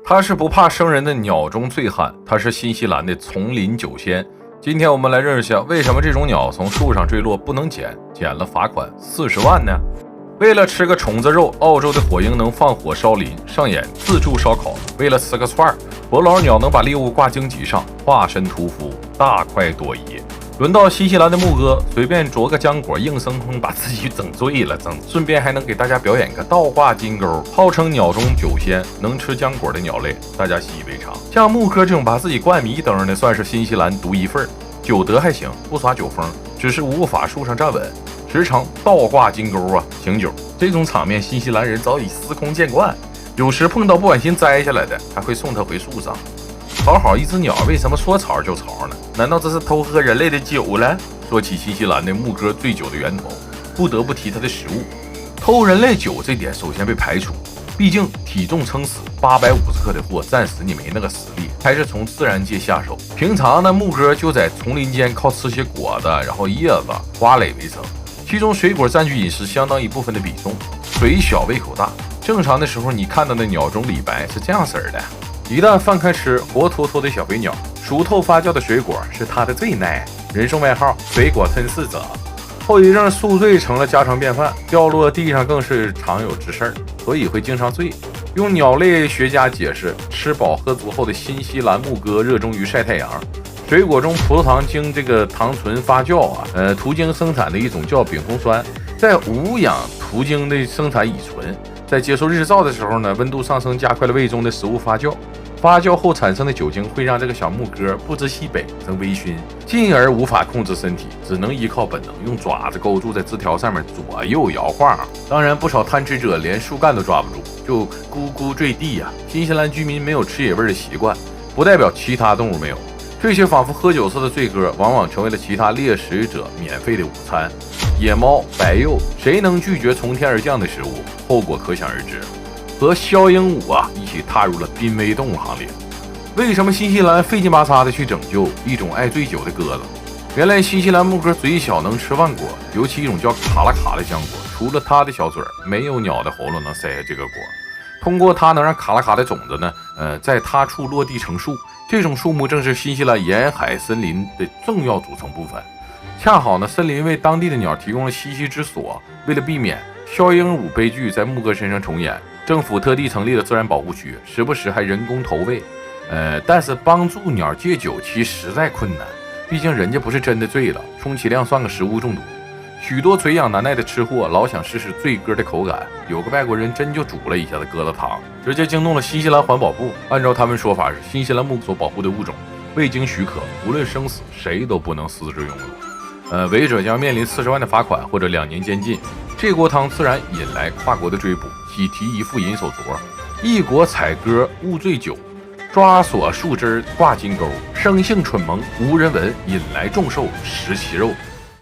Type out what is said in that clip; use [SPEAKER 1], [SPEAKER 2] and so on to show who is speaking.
[SPEAKER 1] 他是不怕生人的鸟中醉汉，他是新西兰的丛林酒仙。今天我们来认识下，为什么这种鸟从树上坠落不能捡，捡了罚款40万呢？为了吃个虫子肉，澳洲的火鹰能放火烧林，上演自助烧烤；为了吃个串儿，伯劳鸟能把猎物挂荆棘上，化身屠夫，大快朵颐。轮到新西兰的牧歌，随便啄个浆果，硬生生把自己整醉了，顺便还能给大家表演个倒挂金钩，号称鸟中酒仙，能吃浆果的鸟类，大家习以为常。像牧歌这种把自己灌迷瞪的，算是新西兰独一份。酒德还行，不耍酒疯，只是无法树上站稳，时常倒挂金钩啊，醒酒。这种场面，新西兰人早已司空见惯，有时碰到不小心摘下来的，还会送他回树上。好好一只鸟，为什么说吵就吵呢？难道这是偷喝人类的酒了？说起新西兰的牧歌醉酒的源头，不得不提它的食物。偷人类酒这点首先被排除，毕竟体重撑死850克的货，暂时你没那个实力，还是从自然界下手。平常呢，牧歌就在丛林间靠吃些果子，然后叶子、花蕾为生，其中水果占据饮食相当一部分的比重。嘴小胃口大，正常的时候你看到的鸟中李白是这样式儿的。一旦放开吃，活脱脱的小飞鸟，熟透发酵的水果是它的最耐，人送外号水果吞噬者。后遗症宿醉成了家常便饭，掉落地上更是常有之事儿，所以会经常醉。用鸟类学家解释，吃饱喝足后的新西兰牧歌热衷于晒太阳，水果中葡萄糖经这个糖醇发酵途经生产的一种叫丙酮酸，在无氧途经的生产乙醇，在接受日照的时候呢，温度上升加快了胃中的食物发酵，发酵后产生的酒精会让这个小牧歌不知西北生微醺，进而无法控制身体，只能依靠本能用爪子勾住在枝条上面左右摇晃。当然不少贪吃者连树干都抓不住，就咕咕坠地呀。新西兰居民没有吃野味的习惯，不代表其他动物没有。这些仿佛喝酒似的醉歌，往往成为了其他猎食者免费的午餐。野猫、白鼬，谁能拒绝从天而降的食物？后果可想而知。和枭鹦鹉一起踏入了濒危动物行列。为什么新西兰费劲巴叉的去拯救一种爱醉酒的鸽子？原来新西兰牧歌嘴小能吃万果，尤其一种叫卡拉卡的浆果，除了它的小嘴，没有鸟的喉咙能塞下这个果。通过它能让卡拉卡的种子呢，在他处落地成树。这种树木正是新西兰沿海森林的重要组成部分。恰好呢，森林为当地的鸟提供了栖息之所。为了避免枭鹦鹉悲剧在牧歌身上重演，政府特地成立了自然保护区，时不时还人工投喂。但是帮助鸟戒酒其实在困难，毕竟人家不是真的醉了，充其量算个食物中毒。许多垂养难耐的吃货老想试试醉歌的口感，有个外国人真就煮了一下子疙瘩汤，直接惊动了新西兰环保部。按照他们说法，是新西兰牧所保护的物种，未经许可，无论生死，谁都不能私自用入。违者将面临40万的罚款或者2年监禁。这锅汤自然引来跨国的追捕，喜提一副银手镯，一国采歌误醉酒，抓锁树枝挂金钩，生性蠢萌无人闻，引来众兽食其肉。